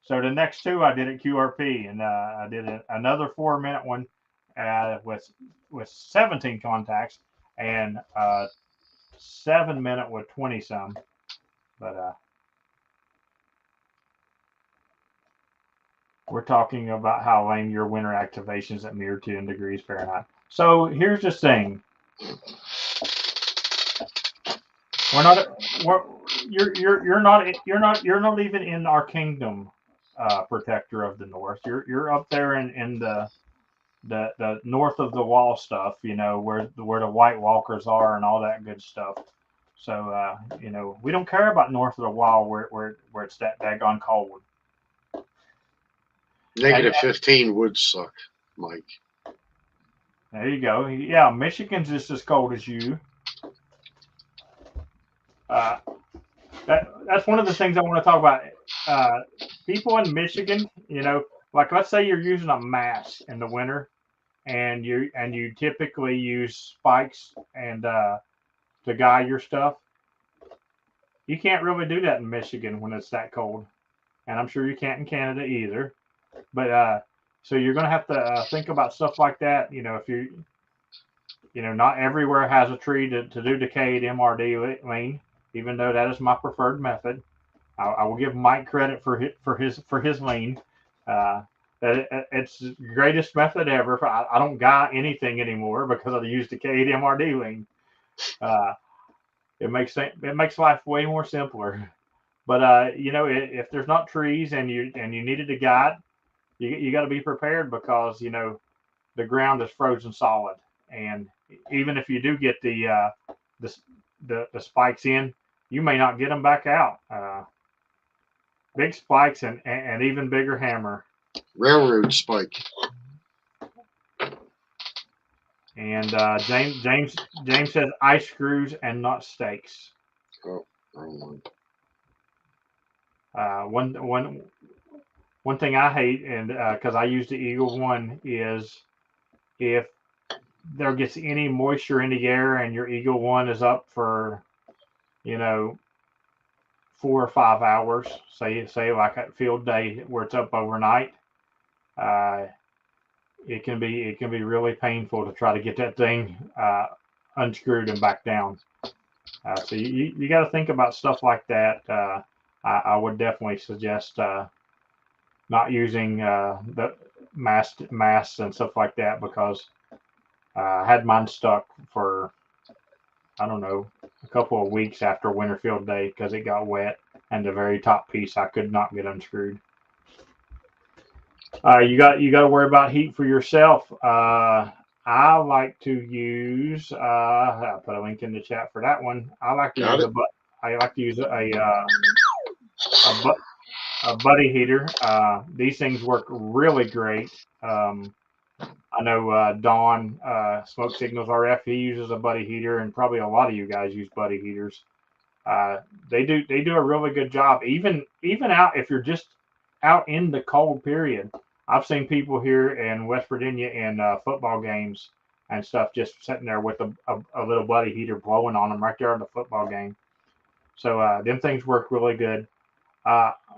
So the next two I did at QRP, and I did another 4 minute one with 17 contacts, and 7 minute with 20 some. But we're talking about how lame your winter activations at mere 10 degrees Fahrenheit. So here's the thing: we're not we're, you're not even in our kingdom, protector of the north. You're up there in the north of the wall stuff, you know, where the White Walkers are and all that good stuff. So you know, we don't care about north of the wall where it's that daggone cold. Negative 15 would suck, Mike. There you go. Yeah, Michigan's just as cold as you. Uh, that's one of the things I want to talk about. People in Michigan, you know, like let's say you're using a mask in the winter, and you typically use spikes and to guide your stuff. You can't really do that in Michigan when it's that cold, and I'm sure you can't in Canada either. But So you're going to have to think about stuff like that. If not everywhere has a tree to do decayed MRD lean, even though that is my preferred method. I will give Mike credit for his lean. Uh, it's the greatest method ever. I don't guy anything anymore because I use decayed MRD lean. Uh, it makes life way more simpler. But if there's not trees and you needed to guide, you got to be prepared because the ground is frozen solid, and even if you do get the the spikes in, you may not get them back out. Big spikes and even bigger hammer. Railroad spike. And James says ice screws and not stakes. Oh, wrong one. One thing I hate, and because I use the Eagle One, is if there gets any moisture in the air and your Eagle One is up for, 4 or 5 hours, say like a field day where it's up overnight, uh, it can be really painful to try to get that thing unscrewed and back down. So you got to think about stuff like that. I would definitely suggest not using the masks and stuff like that because I had mine stuck for, I don't know, a couple of weeks after winter field day because it got wet and the very top piece I could not get unscrewed. You got to worry about heat for yourself. I like to use. I'll put a link in the chat for that one. I like to use a buddy heater. These things work really great. I know Don Smoke Signals RF. He uses a buddy heater, and probably a lot of you guys use buddy heaters. They do a really good job. Even out if you're just out in the cold period. I've seen people here in West Virginia in football games and stuff just sitting there with a little buddy heater blowing on them right there in the football game. So them things work really good.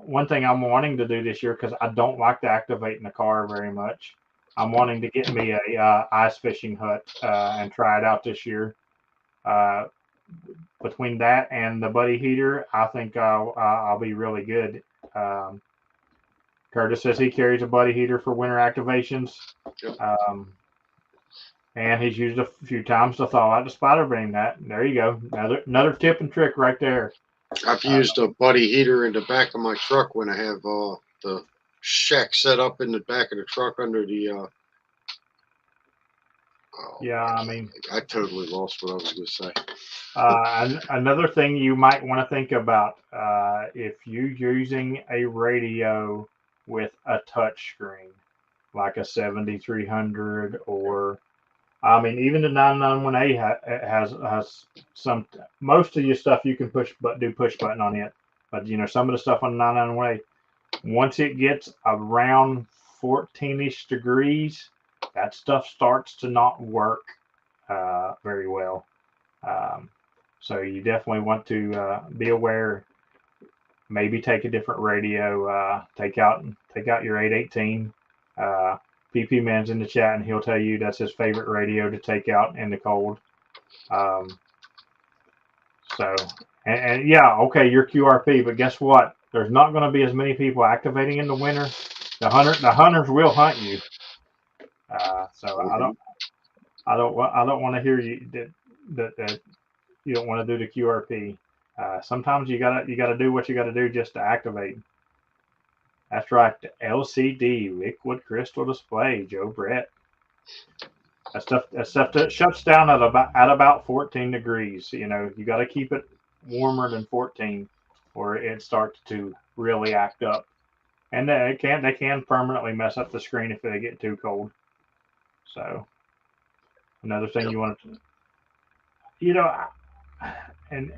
One thing I'm wanting to do this year because I don't like to activate in the car very much. I'm wanting to get me a ice fishing hut and try it out this year. Uh, Between that and the buddy heater, I think I'll be really good. Curtis says he carries a buddy heater for winter activations. Yep. And he's used a few times to thaw out the spider beam. There you go. Another tip and trick right there. I've used a buddy heater in the back of my truck when I have the shack set up in the back of the truck under the. Yeah, I mean, I totally lost what I was going to say. Another thing you might want to think about if you're using a radio with a touch screen, like a 7300 or, I mean, even the 991A has some. Most of your stuff you can do push button on it, but some of the stuff on the 991A, once it gets around 14ish degrees, that stuff starts to not work very well. So you definitely want to be aware. Maybe take a different radio. Take out your 818. PP Man's in the chat, and he'll tell you that's his favorite radio to take out in the cold. And yeah, okay, you're QRP, but guess what? There's not going to be as many people activating in the winter. The hunters will hunt you. So I don't want to hear you that you don't want to do the QRP. Sometimes you gotta do what you gotta do just to activate. That's right, the LCD liquid crystal display, Joe Brett. That stuff that shuts down at about 14 degrees. You got to keep it warmer than 14, or it starts to really act up. And they can permanently mess up the screen if they get too cold. So another thing you want to, and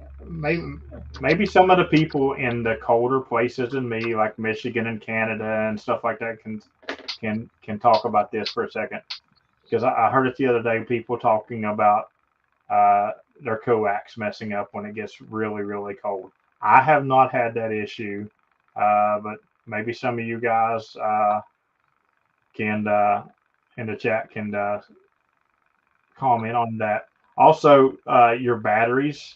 maybe some of the people in the colder places than me, like Michigan and Canada and stuff like that, can talk about this for a second, because I heard it the other day. People talking about their coax messing up when it gets really, really cold. I have not had that issue, but maybe some of you guys can in the chat can comment on that. Also, your batteries.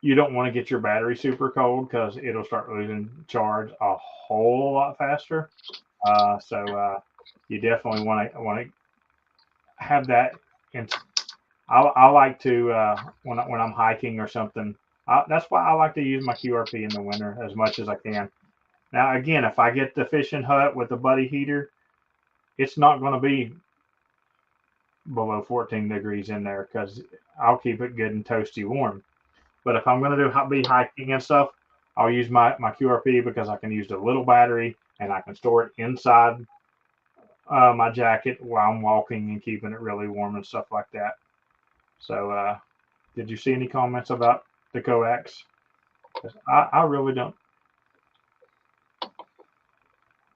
You don't want to get your battery super cold because it'll start losing charge a whole lot faster. So you definitely want to have that. And I like to when I'm hiking or something. That's why I like to use my QRP in the winter as much as I can. Now again, if I get the fishing hut with the buddy heater, it's not going to be below 14 degrees in there because I'll keep it good and toasty warm. But if I'm going to be hiking and stuff, I'll use my QRP because I can use the little battery and I can store it inside my jacket while I'm walking and keeping it really warm and stuff like that. So, did you see any comments about the coax? I really don't.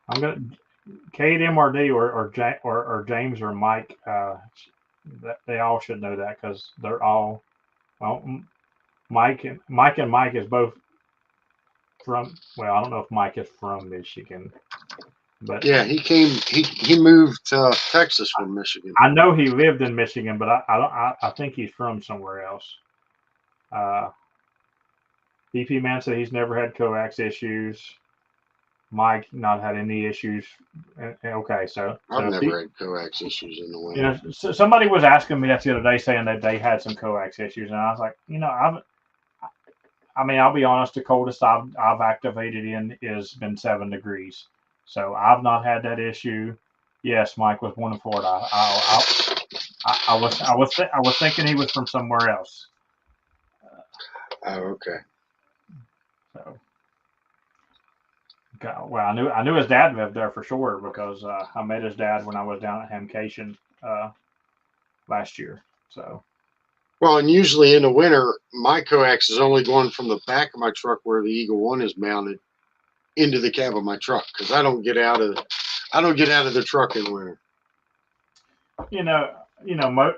I'm gonna Kate MRD or James or Mike. They all should know that because they're all well. Mike and Mike is both from. Well, I don't know if Mike is from Michigan, but Yeah, he moved to Texas from Michigan. I know he lived in Michigan, but I think he's from somewhere else. DP Man said he's never had coax issues. Mike not had any issues. Okay, so I've never had coax issues in the winter. You know, so somebody was asking me that the other day, saying that they had some coax issues, and I was like, I mean, I'll be honest. The coldest I've activated in is been 7 degrees, so I've not had that issue. Yes, Mike was born in Florida. I was thinking he was from somewhere else. Oh, okay. So, well, I knew his dad lived there for sure because I met his dad when I was down at Hamcation last year. So. Well, and usually in the winter, my coax is only going from the back of my truck where the Eagle One is mounted into the cab of my truck because I don't get out of the truck in winter. You know,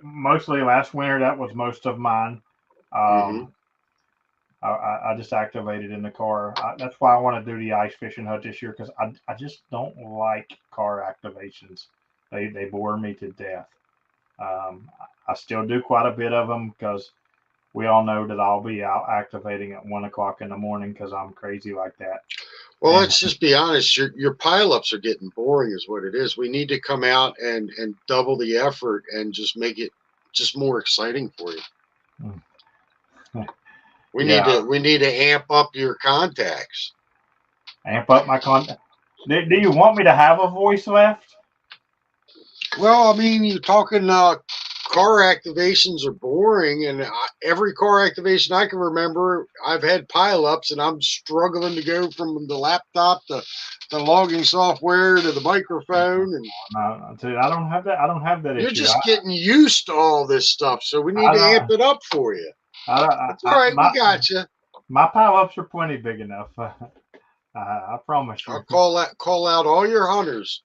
mostly last winter that was most of mine. I just activated in the car. That's why I want to do the ice fishing hut this year because I just don't like car activations. They bore me to death. I still do quite a bit of them because we all know that I'll be out activating at 1 o'clock in the morning because I'm crazy like that. Well, let's just be honest. Your pileups are getting boring, is what it is. We need to come out and double the effort and just make it just more exciting for you. We need to amp up your contacts. Amp up my contact. Do you want me to have a voice left? Well, I mean, you're talking car activations are boring, and every car activation I can remember, I've had pileups, and I'm struggling to go from the laptop to the logging software to the microphone. And dude, I don't have that. I don't have that you're issue. Just getting used to all this stuff, so we need to amp it up for you. That's all right. We got you. My pileups are plenty big enough. I promise you. I'll call out all your hunters.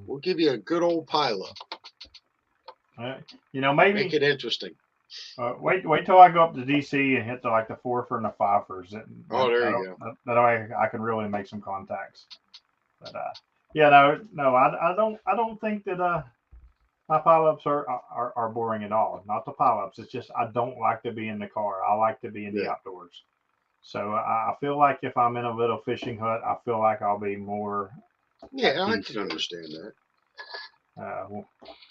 We'll give you a good old pileup. Maybe make it interesting. Wait till I go up to DC and hit the 4-fer and the 5-fers. There you go. That way I can really make some contacts. But I don't think that my pileups are boring at all. Not the pileups. It's just I don't like to be in the car. I like to be in the outdoors. So I feel like if I'm in a little fishing hut, I feel like I'll be more. Yeah, I can understand that.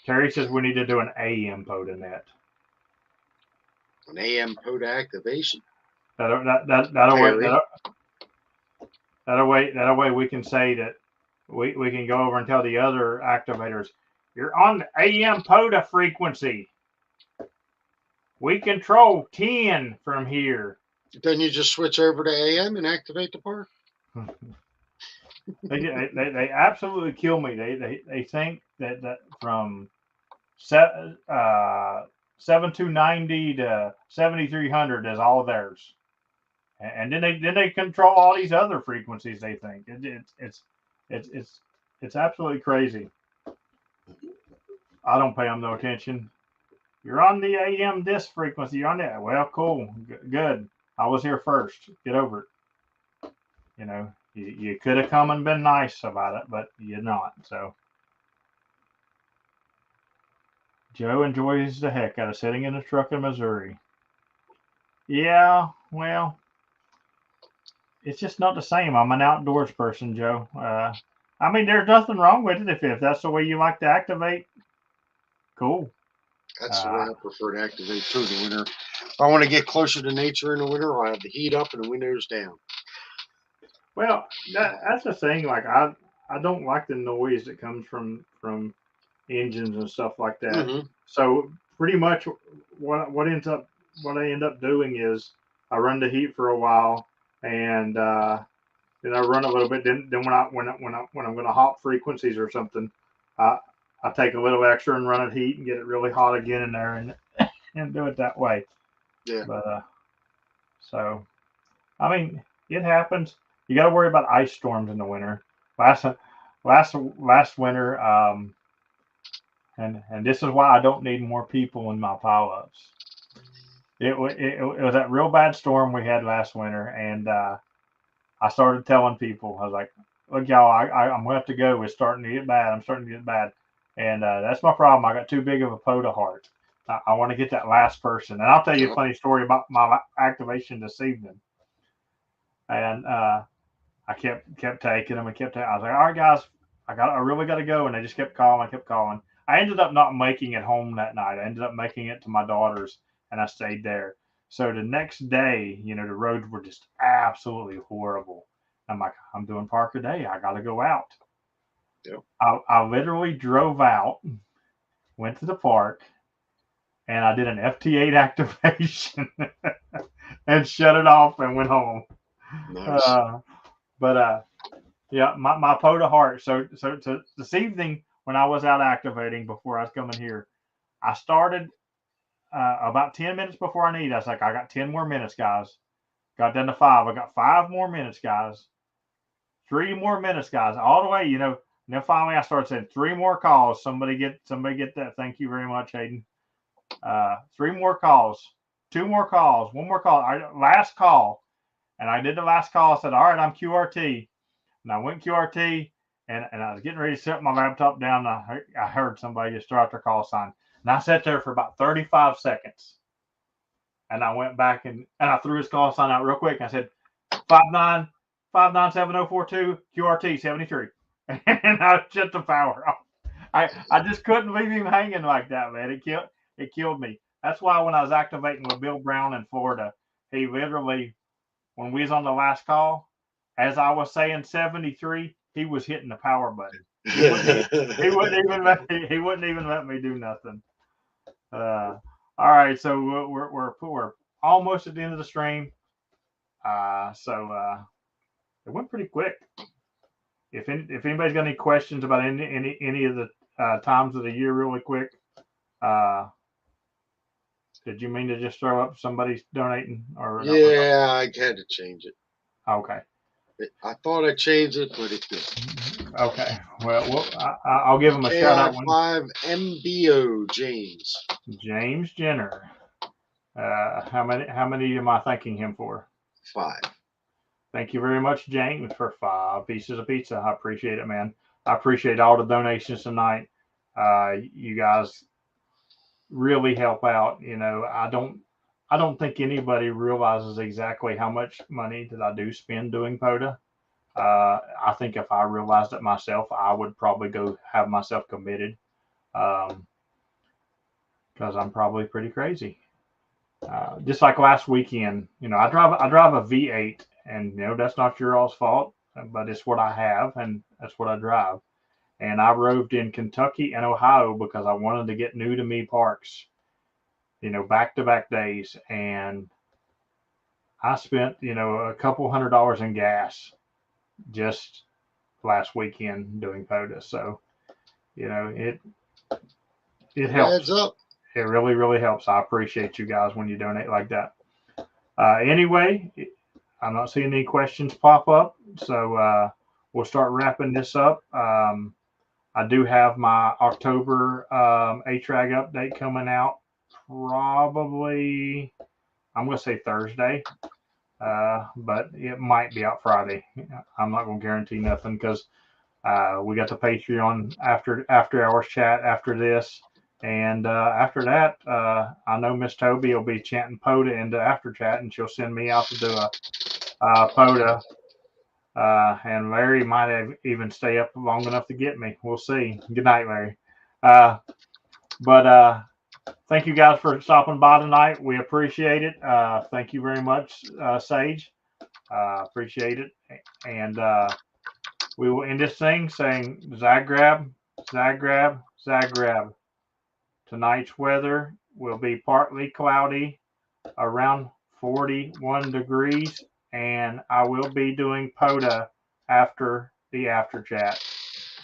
Terry says we need to do an AM Pota net. An AM Pota activation. That'll way we can say that we can go over and tell the other activators, you're on the AM Pota frequency. We control 10 from here. Then you just switch over to AM and activate the park. They absolutely kill me. They think that from 7290 to 7300 is all theirs, and then they control all these other frequencies. They think it's absolutely crazy. I don't pay them no attention. You're on the AM disc frequency. You're on that. Well, cool, good. I was here first. Get over it. You could have come and been nice about it, but you're not. So Joe enjoys the heck out of sitting in a truck in Missouri. Yeah, well, it's just not the same. I'm an outdoors person, Joe. I mean, there's nothing wrong with it if that's the way you like to activate. Cool. That's the way Uh, I prefer to activate through the winter. If I want to get closer to nature in the winter, I have the heat up and the windows down. well, that's the thing. Like I don't like the noise that comes from engines and stuff like that. Mm-hmm. So pretty much what I end up doing is I run the heat for a while and then I run a little bit. Then when I'm going to hop frequencies or something, I I take a little extra and run it heat and get it really hot again in there and do it that way. Yeah. But so I mean it happens. You got to worry about ice storms in the winter. Last last winter, and this is why I don't need more people in my pileups. It was that real bad storm we had last winter, and I started telling people, I was like, look, y'all, I'm going to have to go. It's starting to get bad. I'm starting to get bad. And that's my problem. I got too big of a Pota heart. I want to get that last person. And I'll tell you a Yep. funny story about my activation this evening. And I kept taking them and kept taking. I was like, all right, guys, I really got to go. And they just kept calling. I kept calling. I ended up not making it home that night. I ended up making it to my daughter's, and I stayed there. So the next day, the roads were just absolutely horrible. I'm like, I'm doing park a day. I got to go out. Yep. I literally drove out, went to the park, and I did an FT8 activation and shut it off and went home. Nice. Uh, but yeah, my Pota heart. So this evening when I was out activating before I was coming here, I started about 10 minutes before I need. I was like, I got 10 more minutes, guys. Got down to 5. I got 5 more minutes, guys. 3 more minutes, guys. All the way, And then finally, I started saying 3 more calls. Somebody get that. Thank you very much, Hayden. 3 more calls, 2 more calls, 1 more call. All right, last call, and I did the last call. I said, all right, I'm QRT. And I went QRT, and I was getting ready to set my laptop down. And I heard somebody just throw out their call sign. And I sat there for about 35 seconds. And I went back and I threw his call sign out real quick. And I said, 59597042 QRT 73. And I shut the power off. I just couldn't leave him hanging like that, man. It killed me. That's why when I was activating with Bill Brown in Florida, he literally, when we was on the last call, as I was saying 73, he was hitting the power button. He wouldn't even let me do nothing. All right, so we're almost at the end of the stream. So it went pretty quick. If anybody's got any questions about any of the times of the year, really quick, uh, did you mean to just throw up somebody's donating or no? Yeah, I had to change it. Okay. I thought I changed it, but it didn't. Okay. Well, I'll give him a shout out. KI5MBO James. James Jenner. How many am I thanking him for? 5. Thank you very much, James, for 5 pieces of pizza. I appreciate it, man. I appreciate all the donations tonight. You guys really help out. I don't think anybody realizes exactly how much money that I do spend doing Pota. I think if I realized it myself, I would probably go have myself committed, because I'm probably pretty crazy. Just like last weekend, I drive a V8, and that's not your all's fault, but it's what I have, and that's what I drive. And I roved in Kentucky and Ohio because I wanted to get new to me parks, back to back days, and I spent a couple $100 in gas just last weekend doing POTUS. So it helps. Adds up. It really, really helps. I appreciate you guys when you donate like that. Anyway, I'm not seeing any questions pop up, so we'll start wrapping this up. I do have my October HRAG update coming out probably, I'm going to say Thursday. but it might be out Friday. I'm not going to guarantee nothing because we got the Patreon after hours chat after this. And after that, I know Miss Toby will be chanting Pota into after chat, and she'll send me out to do a Pota. And Larry might have even stay up long enough to get me. We'll see. Good night, Larry. But thank you guys for stopping by tonight. We appreciate it. Thank you very much, Sage. Appreciate it. And we will end this thing saying Zagreb, Zagreb, Zagreb. Tonight's weather will be partly cloudy, around 41 degrees, and I will be doing Pota after the after chat.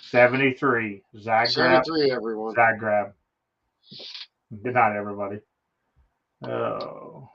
73, Zagreb, 73, everyone. Zagreb. Good night, everybody. Oh.